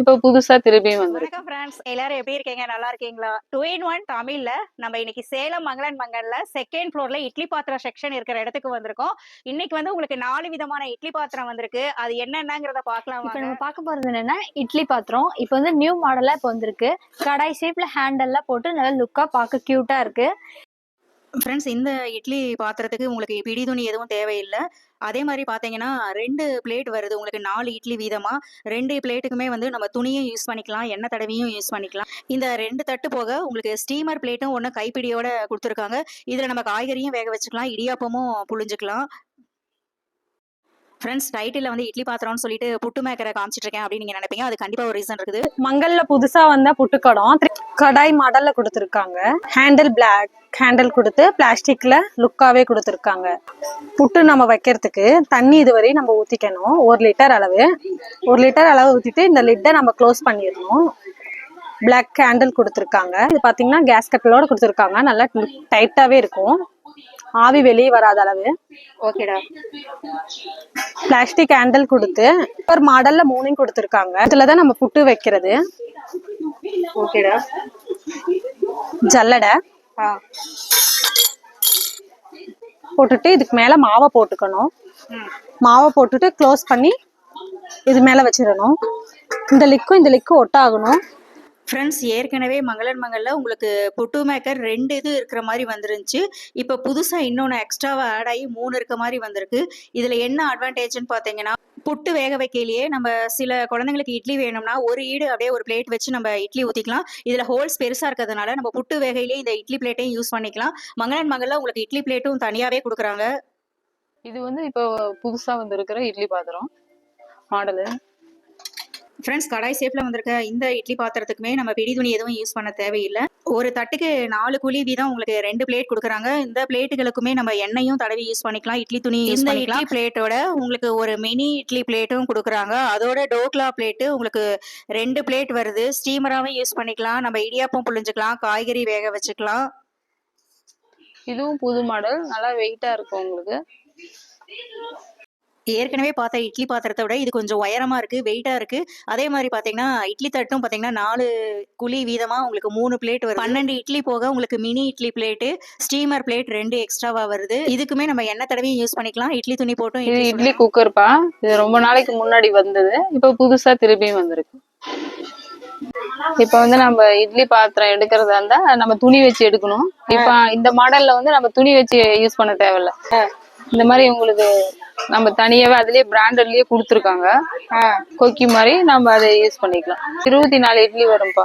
இப்ப புதுசா திருப்பியும் வந்திருக்கு. வணக்கம் ஃப்ரெண்ட்ஸ், எல்லாரும் எப்படி இருக்கீங்க? நல்லா இருக்கீங்களா? 2-in-1 தமிழ்ல நம்ம இன்னைக்கு சேலம் மங்களன் மங்கல்ல செகண்ட் ஃப்ளோர்ல இட்லி பாத்திரம் செக்ஷன் இருக்கிற இடத்துக்கு வந்திருக்கோம். இன்னைக்கு வந்து உங்களுக்கு 4 விதமான இட்லி பாத்திரம் வந்திருக்கு. அது என்னென்னங்கறத பார்க்கலாம் இப்போ வாங்க. நம்ம பார்க்க போறது என்னன்னா இட்லி பாத்திரம். இப்போ வந்து நியூ மாடலா இப்போ வந்திருக்கு. கடாய் ஷேப்ல ஹேண்டல்லாம் போட்டு நல்ல லுக்கா பார்க்க கியூட்டா இருக்கு. ஃப்ரெண்ட்ஸ், இந்த இட்லி பாத்திரத்துக்கு உங்களுக்கு பிடி துணி எதுவும் தேவையில்லை. அதே மாதிரி பார்த்தீங்கன்னா 2 பிளேட் வருது உங்களுக்கு 4 இட்லி வீதமா. 2 பிளேட்டுக்குமே வந்து நம்ம துணியும் யூஸ் பண்ணிக்கலாம், எண்ணெய் தடவியும் யூஸ் பண்ணிக்கலாம். இந்த 2 தட்டு போக உங்களுக்கு ஸ்டீமர் பிளேட்டும் ஒன்று கைப்பிடியோட கொடுத்துருக்காங்க. இதில் நம்ம காய்கறியும் வேக வச்சுக்கலாம், இடியாப்பமும் புழிஞ்சுக்கலாம். ஃப்ரெண்ட்ஸ், டைட்டில் வந்து இட்லி பாத்திரம்னு சொல்லிட்டு புட்டு மேக்கரை காமிச்சிட்டு இருக்கேன் அப்படின்னு நீங்க நினைப்பீங்க. அது கண்டிப்பா ஒரு ரீசன் இருக்குது. மங்கல்ல புதுசா வந்த புட்டுக்கடம் கடாய் மாடல்ல கொடுத்துருக்காங்க. ஹேண்டில் பிளாக் ஹேண்டில் கொடுத்து பிளாஸ்டிக்ல லுக்காவே கொடுத்துருக்காங்க. புட்டு நம்ம வைக்கிறதுக்கு தண்ணி இதுவரை நம்ம ஊத்திக்கணும். 1 லிட்டர் அளவு ஊத்திட்டு இந்த லிட்டை நம்ம க்ளோஸ் பண்ணிடணும். பிளாக் ஹேண்டில் கொடுத்துருக்காங்க. இது பாத்தீங்கன்னா கேஸ் கட்டலோட கொடுத்துருக்காங்க. நல்லா டைட்டாவே இருக்கும், ஆவி வெளியே வராத அளவு. ஓகேடா. பிளாஸ்டிக் ஹேண்டில் கொடுத்து ஒரு மாடல்ல 3 கொடுத்துருக்காங்க. இதுலதான் நம்ம புட்டு வைக்கிறது. ஓகேடா. ஜல்லடை போட்டுட்டு இதுக்கு மேல மாவை போட்டுக்கணும். மாவை போட்டுட்டு க்ளோஸ் பண்ணி இது மேல வச்சிடணும். இந்த லிக்கு ஒட்டாகணும். ஃப்ரெண்ட்ஸ், ஏற்கனவே மங்களன் மங்கல்ல உங்களுக்கு புட்டு மேக்கர் 2 இது இருக்கிற மாதிரி வந்துருந்துச்சு. இப்போ புதுசாக இன்னொன்று எக்ஸ்ட்ராவாக ஆட் ஆகி 3 இருக்க மாதிரி வந்திருக்கு. இதில் என்ன அட்வான்டேஜ்னு பார்த்தீங்கன்னா, புட்டு வேக வைக்கலையே நம்ம சில குழந்தைங்களுக்கு இட்லி வேணும்னா ஒரு ஈடு அப்படியே ஒரு பிளேட் வச்சு நம்ம இட்லி ஊற்றிக்கலாம். இதில் ஹோல்ஸ் பெருசாக இருக்கிறதுனால நம்ம புட்டு வேகையிலேயே இந்த இட்லி பிளேட்டையும் யூஸ் பண்ணிக்கலாம். மங்களன் மங்கல்ல உங்களுக்கு இட்லி பிளேட்டும் தனியாகவே கொடுக்குறாங்க. இது வந்து இப்போ புதுசா வந்திருக்கிற இட்லி பாத்திரம் மாடலு. ஃப்ரெண்ட்ஸ், கடாய் ஷேப்ல வந்திருக்க இந்த இட்லி பாத்திரத்துக்குமே நம்ம பிடி துணி எதுவும் யூஸ் பண்ண தேவையில்லை. ஒரு தட்டுக்கு 4 குழி வீதம் உங்களுக்கு 2 பிளேட் கொடுக்குறாங்க. இந்த பிளேட்டுகளுக்குமே நம்ம எண்ணெயும் தடவி யூஸ் பண்ணிக்கலாம், இட்லி துணி யூஸ் பண்ணிக்கலாம். இட்லி பிளேட்டோட உங்களுக்கு ஒரு மினி இட்லி பிளேட்டும் கொடுக்குறாங்க. அதோட டோக்லா பிளேட்டு உங்களுக்கு 2 பிளேட் வருது. ஸ்டீமராகவும் யூஸ் பண்ணிக்கலாம், நம்ம இடியாப்பம் புழிஞ்சுக்கலாம், காய்கறி வேக வச்சுக்கலாம். இதுவும் புது மாடல், நல்லா வெயிட்டா இருக்கும் உங்களுக்கு. ஏற்கனவே பார்த்த இட்லி பாத்திரத்தை விட இது கொஞ்சம் உயரமா இருக்கு, வெயிட்டா இருக்கு. அதே மாதிரி பாத்தீங்கன்னா இட்லி தட்டும் பாத்தீங்கன்னா 4 குழி வீதமா உங்களுக்கு 3 பிளேட் வருது. 12 இட்லி போக உங்களுக்கு mini idli plate, steamer plate 2 எக்ஸ்ட்ராவா வருது. இதுக்குமே நம்ம எண்ணெய் தடவையும் யூஸ் பண்ணிக்கலாம், இட்லி துணி போட்டும். இது இட்லி குக்கர்ப்பா. இது ரொம்ப நாளைக்கு முன்னாடி வந்தது, இப்ப புதுசா திருப்பியும் வந்திருக்கு. இப்ப வந்து நம்ம இட்லி பாத்திரம் எடுக்கிறதா இருந்தா நம்ம துணி வச்சு எடுக்கணும். இப்ப இந்த மாடல்ல வந்து நம்ம துணி வச்சு யூஸ் பண்ண தேவையில்ல. இந்த மாதிரி உங்களுக்கு நம்ம தனியாவே அதுலயே பிராண்டட்லயே கொடுத்துருக்காங்க. கொக்கி மாதிரி நம்ம அதை யூஸ் பண்ணிக்கலாம். 24 இட்லி வரும்பா.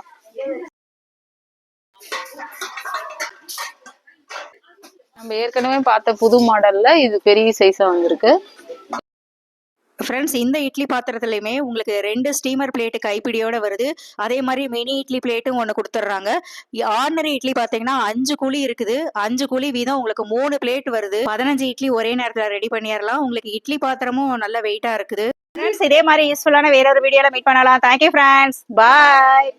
நம்ம ஏற்கனவே பார்த்த புது மாடல்ல இது பெரிய சைஸா வந்திருக்கு. ஃப்ரெண்ட்ஸ், இந்த இட்லி பாத்திரத்துலையுமே உங்களுக்கு 2 ஸ்டீமர் பிளேட்டு கைப்பிடியோட வருது. அதே மாதிரி மினி இட்லி பிளேட்டும் ஒன்று கொடுத்துட்றாங்க. ஆர்டினரி இட்லி பார்த்தீங்கன்னா 5 குழி இருக்குது. 5 குழி வீதம் உங்களுக்கு 3 பிளேட் வருது. 15 இட்லி ஒரே நேரத்தில் ரெடி பண்ணிடலாம். உங்களுக்கு இட்லி பாத்திரமும் நல்ல வெயிட்டா இருக்குது. ஃப்ரெண்ட்ஸ், இதே மாதிரி யூஸ்ஃபுல்லான வேற ஒரு வீடியோல மீட் பண்ணலாம். தேங்க்யூ ஃப்ரெண்ட்ஸ், பாய்.